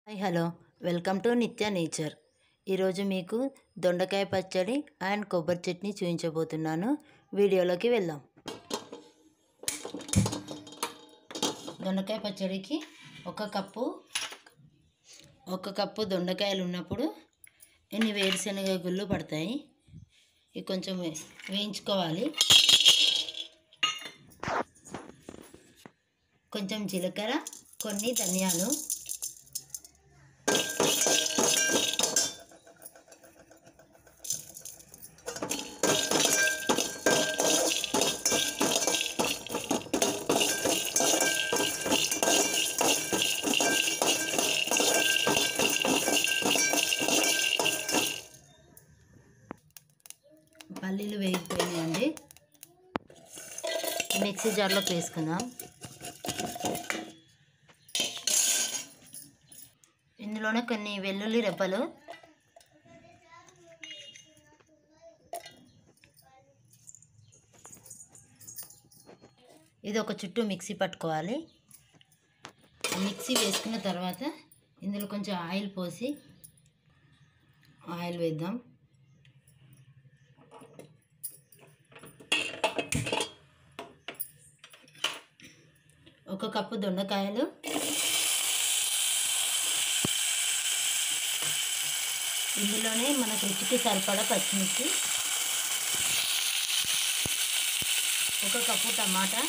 Hi hello welcome to నిత్య nature. ఈరోజు మీకు దొండకాయ పచ్చడి అండ్ కొబ్బరి చట్నీ చూపించబోతున్నాను. వీడియోలోకి వెళ్దాం. దొండకాయ పచ్చడికి ఒక కప్పు దొండకాయలు ఉన్నప్పుడు ఎన్ని వేరుశనగ గుళ్ళు పడతాయి. ఇవి కొంచెం వేయించుకోవాలి. కొంచెం జీలకర్ర, కొన్ని ధనియాలు, పల్లీలు వేగిపోయినాయండి. మిక్సీ జార్లోకి వేసుకుందాం. ఇందులోనే కొన్ని వెల్లుల్లి రెబ్బలు, ఇది ఒక చుట్టూ మిక్సీ పట్టుకోవాలి. మిక్సీ వేసుకున్న తర్వాత ఇందులో కొంచెం ఆయిల్ పోసి ఆయిల్ వేద్దాం. ఒక కప్పు దొండకాయలు, ఇందులోనే మనకు రుచికి సరిపడా పచ్చిమిర్చి, ఒక కప్పు టమాటా,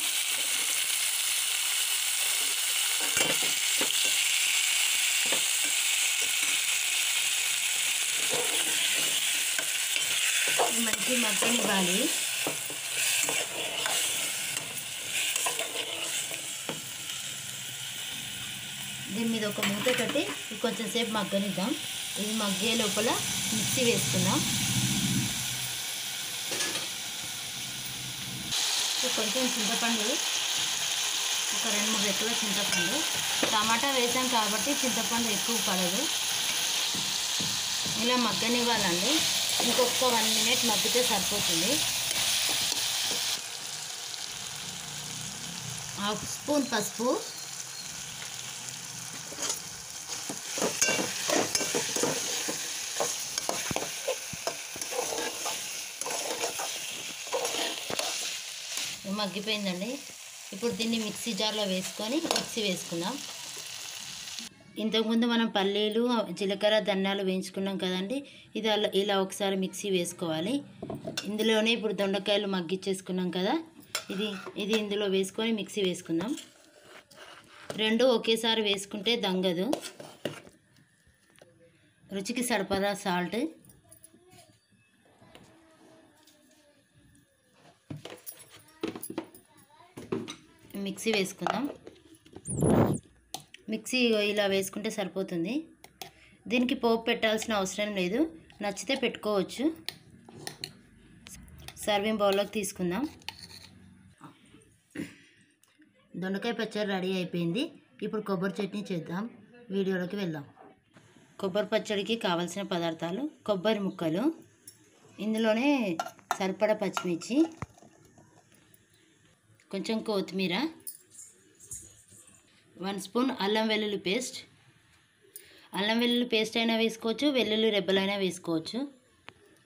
మంచి మగ్గనివ్వాలి. దీని మీద ఒక మూత పెట్టి కొంచెం సేపు మగ్గనిద్దాం. ఇది మగ్గే లోపల మిక్సీ వేసుకుందాం. కొంచెం చింతపండు, ఒక 2-3 రెక్కల చింతపండు. టమాటా వేసాం కాబట్టి చింతపండు ఎక్కువ పడదు. ఇలా మగ్గనివ్వాలండి. ఇంకొక 1 మినిట్ మగ్గితే సరిపోతుంది. 1/2 స్పూన్ పసుపు, మగ్గిపోయిందండి. ఇప్పుడు దీన్ని మిక్సీ జార్లో వేసుకొని మిక్సీ వేసుకుందాం. ఇంతకుముందు మనం పల్లీలు, జీలకర్ర, ధనియాలు వేయించుకున్నాం కదండి. ఇది ఇలా ఒకసారి మిక్సీ వేసుకోవాలి. ఇందులోనే ఇప్పుడు దొండకాయలు మగ్గిచ్చేసుకున్నాం కదా, ఇది ఇందులో వేసుకొని మిక్సీ వేసుకుందాం. రెండు ఒకేసారి వేసుకుంటే దంగదు. రుచికి సరిపడా సాల్ట్, మిక్సీ వేసుకుందాం. మిక్సీ ఇలా వేసుకుంటే సరిపోతుంది. దీనికి పోపు పెట్టాల్సిన అవసరం లేదు, నచ్చితే పెట్టుకోవచ్చు. సర్వింగ్ బౌల్లోకి తీసుకుందాం. దొండకాయ పచ్చడి రెడీ అయిపోయింది. ఇప్పుడు కొబ్బరి చట్నీ చేద్దాం. వీడియోలోకి వెళ్దాం. కొబ్బరి పచ్చడికి కావలసిన పదార్థాలు: కొబ్బరి ముక్కలు, ఇందులోనే సరిపడా పచ్చిమిర్చి, కొంచెం కొత్తిమీర, 1 స్పూన్ అల్లం వెల్లుల్లి పేస్ట్. అల్లం వెల్లుల్లి పేస్ట్ అయినా వేసుకోవచ్చు, వెల్లుల్లి రెబ్బలైనా వేసుకోవచ్చు.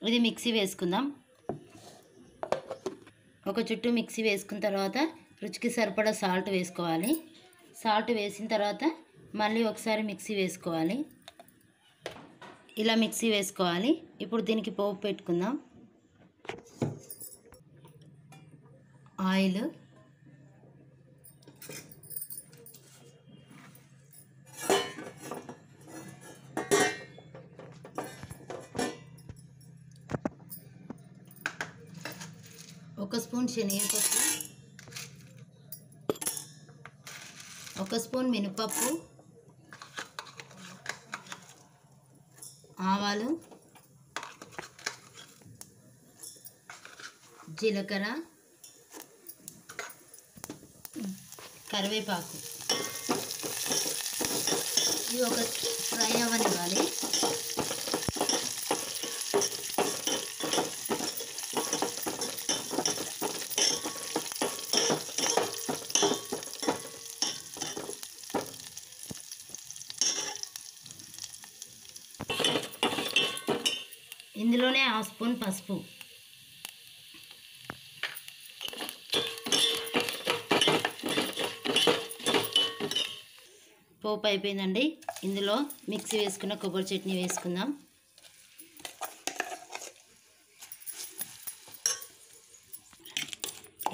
ఇది మిక్సీ వేసుకుందాం. ఒక చుట్టూ మిక్సీ వేసుకున్న తర్వాత రుచికి సరిపడా సాల్ట్ వేసుకోవాలి. సాల్ట్ వేసిన తర్వాత మళ్ళీ ఒకసారి మిక్సీ వేసుకోవాలి. ఇలా మిక్సీ వేసుకోవాలి. ఇప్పుడు దీనికి పోపు పెట్టుకుందాం. ఆయిల్, ఒక స్పూన్ శనగపప్పు, 1 స్పూన్ మినపప్పు, ఆవాలు, జీలకర్ర, కరివేపాకు. ఇవి ఒక ఫ్రై అవ్వనివ్వాలి. ఇందులోనే 1/2 స్పూన్ పసుపు, పోపు అయిపోయిందండి. ఇందులో మిక్సీ వేసుకున్న కొబ్బరి చట్నీ వేసుకుందాం.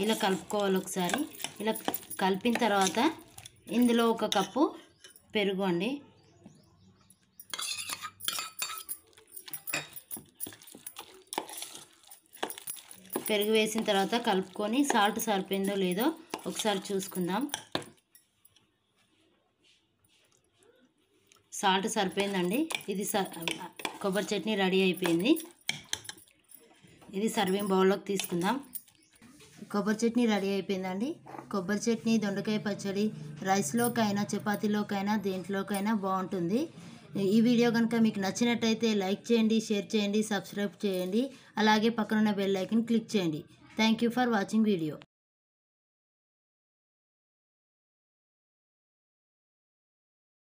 ఇలా కలుపుకోవాలి ఒకసారి. ఇలా కలిపిన తర్వాత ఇందులో 1 కప్పు పెరుగు అండి. పెరుగు వేసిన తర్వాత కలుపుకొని సాల్ట్ సరిపోయిందో లేదో ఒకసారి చూసుకుందాం. సాల్ట్ సరిపోయిందండి. ఇది కొబ్బరి చట్నీ రెడీ అయిపోయింది. ఇది సర్వింగ్ బౌల్లోకి తీసుకుందాం. కొబ్బరి చట్నీ రెడీ అయిపోయిందండి. కొబ్బరి చట్నీ, దొండకాయ పచ్చడి రైస్లోకైనా చపాతీలోకైనా దేంట్లోకైనా బాగుంటుంది. ఈ వీడియో కనుక మీకు నచ్చినట్టయితే లైక్ చేయండి, షేర్ చేయండి, సబ్స్క్రైబ్ చేయండి. అలాగే పక్కనున్న బెల్ ఐకాన్ క్లిక్ చేయండి. Thank you for watching video.